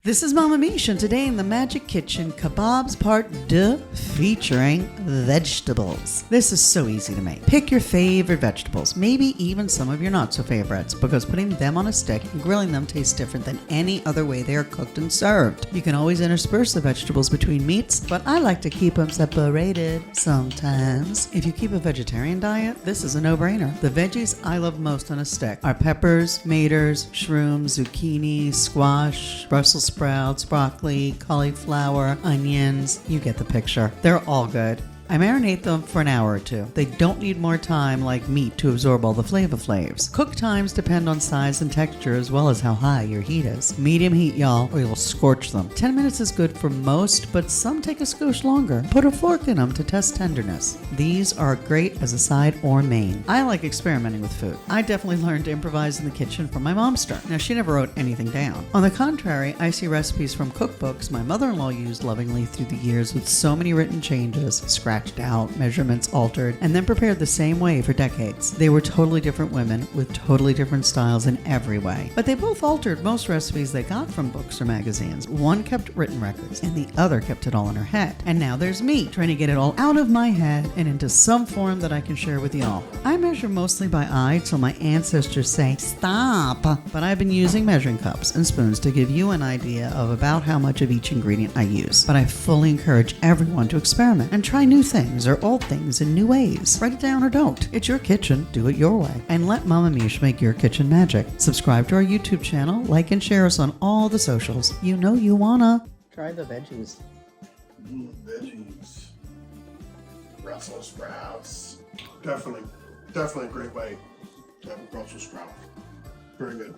This is Mama Miche, and today in the Magic Kitchen, Kebabs Part Deux, featuring vegetables. This is so easy to make. Pick your favorite vegetables, maybe even some of your not-so-favorites, because putting them on a stick and grilling them tastes different than any other way they are cooked and served. You can always intersperse the vegetables between meats, but I like to keep them separated sometimes. If you keep a vegetarian diet, this is a no-brainer. The veggies I love most on a stick are peppers, tomatoes, shrooms, zucchini, squash, Brussels sprouts, broccoli, cauliflower, onions. You get the picture. They're all good. I marinate them for an hour or two. They don't need more time like meat to absorb all the flavor flavs. Cook times depend on size and texture as well as how high your heat is. Medium heat, y'all, or you'll scorch them. 10 minutes is good for most, but some take a skosh longer. Put a fork in them to test tenderness. These are great as a side or main. I like experimenting with food. I definitely learned to improvise in the kitchen from my momster. Now, she never wrote anything down. On the contrary, I see recipes from cookbooks my mother-in-law used lovingly through the years with so many written changes, scratched out, measurements altered, and then prepared the same way for decades. They were totally different women with totally different styles in every way. But they both altered most recipes they got from books or magazines. One kept written records, and the other kept it all in her head. And now there's me, trying to get it all out of my head and into some form that I can share with y'all. I measure mostly by eye till my ancestors say, stop! But I've been using measuring cups and spoons to give you an idea of about how much of each ingredient I use. But I fully encourage everyone to experiment and try new things or old things in new ways. Write it down or don't. It's your kitchen. Do it your way. And let Mama Miche make your kitchen magic. Subscribe to our YouTube channel, like and share us on all the socials. You know you wanna. Try the veggies. Veggies. Brussels sprouts. Definitely a great way to have a Brussels sprout. Very good.